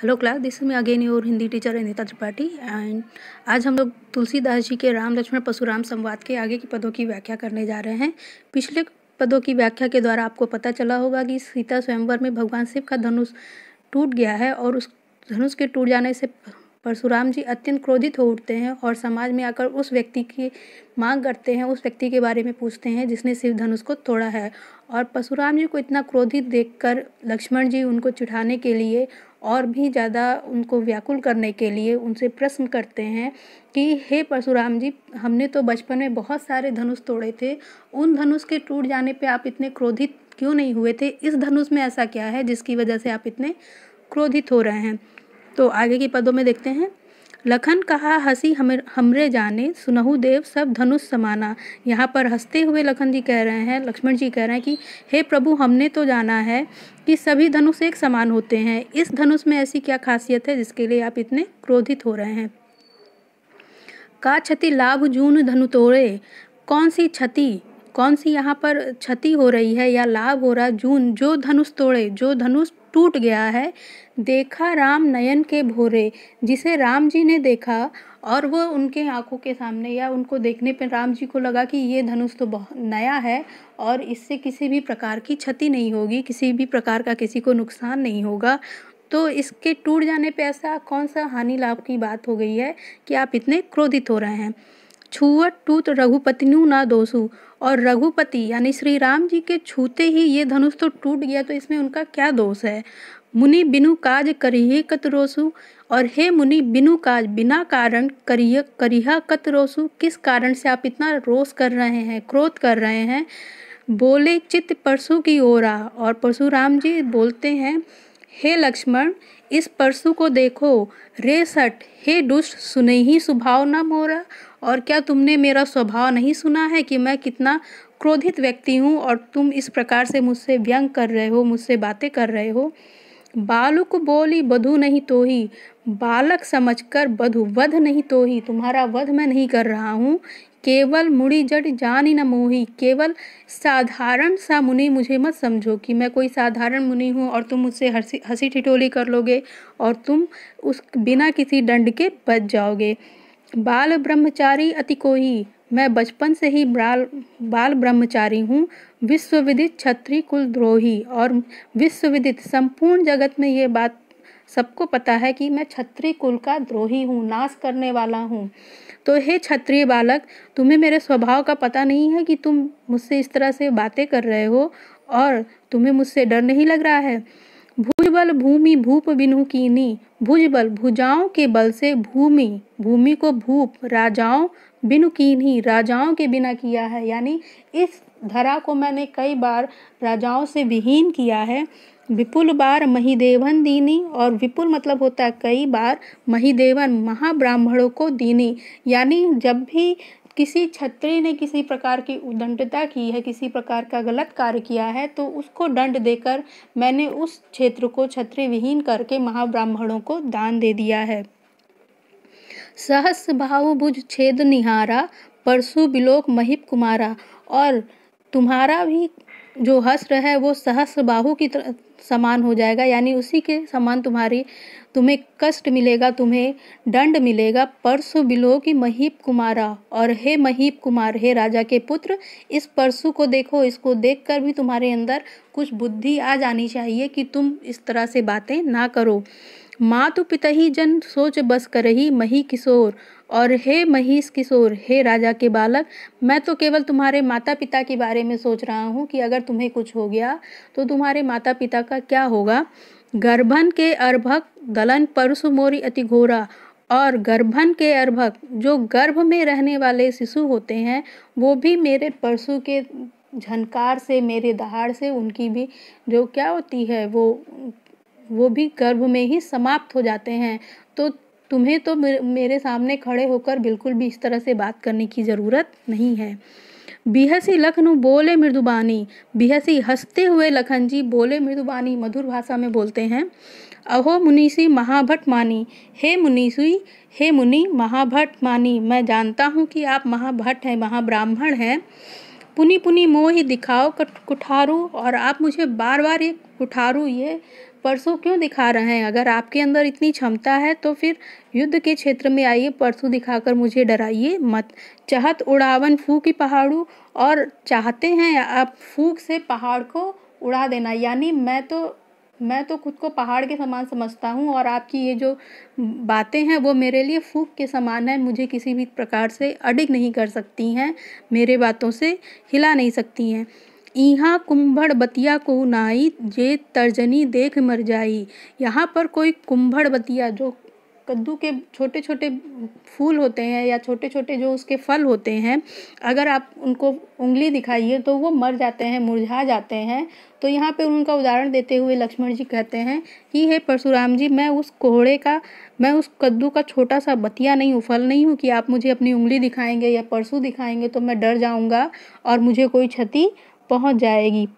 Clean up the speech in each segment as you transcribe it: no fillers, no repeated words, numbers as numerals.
Hello class, this is me again your Hindi teacher Anita Tripathi and आज हम लोग तुलसीदास जी के राम लक्ष्मण परशुराम संवाद के आगे की पदों की व्याख्या करने जा रहे हैं। पिछले पदों की व्याख्या के द्वारा आपको पता चला होगा कि सीता स्वयंवर में भगवान शिव का धनुष टूट गया है और उस धनुष के टूट जाने से परशुराम जी अत्यंत क्रोधित हो उठते हैं और समाज में आकर उस व्यक्ति की मांग करते हैं, उस व्यक्ति के बारे में पूछते हैं जिसने शिव धनुष को तोड़ा है। और परशुराम जी को इतना क्रोधित देखकर लक्ष्मण जी उनको चिढ़ाने के लिए और भी ज़्यादा उनको व्याकुल करने के लिए उनसे प्रश्न करते हैं कि हे परशुराम जी, हमने तो बचपन में बहुत सारे धनुष तोड़े थे, उन धनुष के टूट जाने पे आप इतने क्रोधित क्यों नहीं हुए थे? इस धनुष में ऐसा क्या है जिसकी वजह से आप इतने क्रोधित हो रहे हैं? तो आगे के पदों में देखते हैं। लखन कहा हंसी हमरे जाने, सुनहु देव सब धनुष समाना। यहाँ पर हंसते हुए लखन जी कह रहे हैं, लक्ष्मण जी कह रहे हैं कि हे प्रभु, हमने तो जाना है कि सभी धनुष एक समान होते हैं, इस धनुष में ऐसी क्या खासियत है जिसके लिए आप इतने क्रोधित हो रहे हैं? का क्षति लाभ जून धनु तोड़े, कौन सी क्षति, कौन सी यहाँ पर क्षति हो रही है या लाभ हो रहा है? जून जो धनुष तोड़े, जो धनुष टूट गया है, देखा राम नयन के भोरे, जिसे राम जी ने देखा और वो उनके आंखों के सामने या उनको देखने पर राम जी को लगा कि ये धनुष तो बहुत नया है और इससे किसी भी प्रकार की क्षति नहीं होगी, किसी भी प्रकार का किसी को नुकसान नहीं होगा। तो इसके टूट जाने पे ऐसा कौन सा हानि लाभ की बात हो गई है कि आप इतने क्रोधित हो रहे हैं? छुअट टूट रघुपतिनु ना दोषु, और रघुपति यानी श्री राम जी के छूते ही ये धनुष तो टूट गया, तो इसमें उनका क्या दोष है? मुनि बिनु काज करिहे कत रोसु, और हे मुनि बिनु काज बिना कारण करिहा कत रोसु, किस कारण से आप इतना रोष कर रहे हैं, क्रोध कर रहे हैं? बोले चित्त परशु की ओरा, और परशुराम जी बोलते हैं हे लक्ष्मण, इस परशु को देखो, रे सठ हे दुष्ट सुने ही स्वभाव न मोरा, और क्या तुमने मेरा स्वभाव नहीं सुना है कि मैं कितना क्रोधित व्यक्ति हूँ और तुम इस प्रकार से मुझसे व्यंग कर रहे हो, मुझसे बातें कर रहे हो? बालक बोली बधु नहीं तोही, बालक समझकर बधु वध नहीं तोही, तुम्हारा वध मैं नहीं कर रहा हूँ। केवल मुड़ी जट जानी न मोही, केवल साधारण सा मुनि मुझे मत समझो कि मैं कोई साधारण मुनि हूँ और तुम मुझसे हंसी ठिठोली कर लोगे और तुम उस बिना किसी दंड के बच जाओगे। बाल ब्रह्मचारी अति कोही, मैं बचपन से ही बाल ब्रह्मचारी हूँ। विश्वविदित क्षत्रिय कुल द्रोही, और विश्वविदित संपूर्ण जगत में ये बात सबको पता है कि मैं क्षत्रिय कुल का द्रोही हूँ, नाश करने वाला हूँ। तो हे क्षत्रिय बालक, तुम्हें मेरे स्वभाव का पता नहीं है कि तुम मुझसे इस तरह से बातें कर रहे हो और तुम्हें मुझसे डर नहीं लग रहा है? भुजबल भूमि भूप बिनु कीनी, भुजबल भुजाओं के बल से भूमि को भूप राजाओं बिनु कीनी, राजाओं के बिना किया है, यानी इस धरा को मैंने कई बार राजाओं से विहीन किया है। विपुल बार महिदेवन दीनी, और विपुल मतलब होता है कई बार, महिदेवन महाब्राह्मणों को दीनी, यानी जब भी किसी क्षत्रिय ने किसी प्रकार की उद्दंडता की है, किसी प्रकार का गलत कार्य किया है, तो उसको दंड देकर मैंने उस क्षेत्र को क्षत्रिय विहीन करके महाब्राह्मणों को दान दे दिया है। सहस भाव भुज छेद निहारा, परशु बिलोक महिप कुमारा, और तुम्हारा भी जो हस्त्र है वो सहस बाहु की समान हो जाएगा, यानी उसी के समान तुम्हें कष्ट मिलेगा, तुम्हें दंड मिलेगा। परशु बिलोक महीप कुमारा, और हे महीप कुमार, हे राजा के पुत्र, इस परशु को देखो, इसको देखकर भी तुम्हारे अंदर कुछ बुद्धि आ जानी चाहिए कि तुम इस तरह से बातें ना करो। मातु पितहि जन सोच बस करही मही किशोर, और हे महिष किशोर, हे राजा के बालक, मैं तो केवल तुम्हारे माता पिता के बारे में सोच रहा हूँ कि अगर तुम्हें कुछ हो गया तो तुम्हारे माता पिता का क्या होगा। गर्भन के अर्भक दलन परशु मोरी अति घोरा, और गर्भन के अर्भक जो गर्भ में रहने वाले शिशु होते हैं वो भी मेरे परशु के झनकार से, मेरे दहाड़ से उनकी भी जो क्या होती है वो भी गर्भ में ही समाप्त हो जाते हैं। तो तुम्हें तो मेरे सामने खड़े होकर बिल्कुल भी इस तरह से बात करने की ज़रूरत नहीं है। बिहसी लखनु बोले मृदुबानी, बिहसी हंसते हुए लखन जी बोले मृदुबानी, मधुर भाषा में बोलते हैं। अहो मुनीसी महाभट मानी, हे मुनीसी, हे मुनि महाभट मानी, मैं जानता हूँ कि आप महाभट हैं, महाब्राह्मण हैं। पुनि पुनि मोहि दिखाओ कुठारू, और आप मुझे बार बार ये कुठारू, ये परसू क्यों दिखा रहे हैं? अगर आपके अंदर इतनी क्षमता है तो फिर युद्ध के क्षेत्र में आइए, परसू दिखाकर मुझे डराइए मत। चाहत उड़ावन फूकी पहाड़ू, और चाहते हैं आप फूक से पहाड़ को उड़ा देना, यानी मैं तो खुद को पहाड़ के समान समझता हूँ और आपकी ये जो बातें हैं वो मेरे लिए फूक के समान है। मुझे किसी भी प्रकार से अडिग नहीं कर सकती हैं, मेरे बातों से हिला नहीं सकती हैं। इहाँ कुंभड़ बतिया को नाई, जे तर्जनी देख मर जाई। यहाँ पर कोई कुंभड़ बतिया, जो कद्दू के छोटे छोटे फूल होते हैं या छोटे छोटे जो उसके फल होते हैं, अगर आप उनको उंगली दिखाइए तो वो मर जाते हैं, मुरझा जाते हैं। तो यहाँ पे उनका उदाहरण देते हुए लक्ष्मण जी कहते हैं कि हे परशुराम जी, मैं उस कद्दू का छोटा सा बतिया नहीं हूँ, फल नहीं हूँ कि आप मुझे अपनी उंगली दिखाएंगे या परसू दिखाएंगे तो मैं डर जाऊँगा और मुझे कोई क्षति पहुँच जाएगी।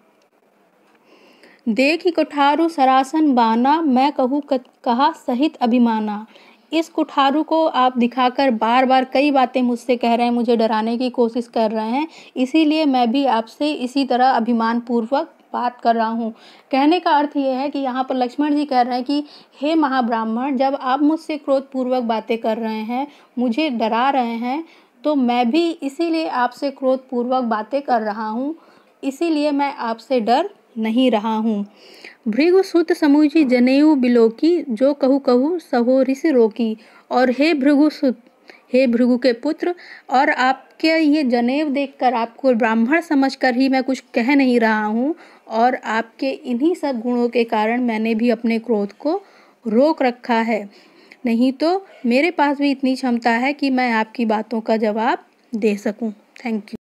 देखी कुठारू सरासन बाना, मैं कहूँ कहा सहित अभिमाना। इस कुठारू को आप दिखाकर बार बार कई बातें मुझसे कह रहे हैं, मुझे डराने की कोशिश कर रहे हैं, इसीलिए मैं भी आपसे इसी तरह अभिमान पूर्वक बात कर रहा हूँ। कहने का अर्थ ये है कि यहाँ पर लक्ष्मण जी कह रहे हैं कि हे महाब्राह्मण, जब आप मुझसे क्रोधपूर्वक बातें कर रहे हैं, मुझे डरा रहे हैं, तो मैं भी इसीलिए आपसे क्रोधपूर्वक बातें कर रहा हूँ, इसीलिए मैं आपसे डर नहीं रहा हूँ। भृगु सुत समूची जनेऊ बिलोकी, जो कहू कहू सहो ऋषि रोकी। और हे भृगु सुत, हे भृगु के पुत्र, और आपके ये जनेऊ देखकर, आपको ब्राह्मण समझकर ही मैं कुछ कह नहीं रहा हूँ, और आपके इन्हीं सब गुणों के कारण मैंने भी अपने क्रोध को रोक रखा है। नहीं तो मेरे पास भी इतनी क्षमता है कि मैं आपकी बातों का जवाब दे सकूं। Thank you.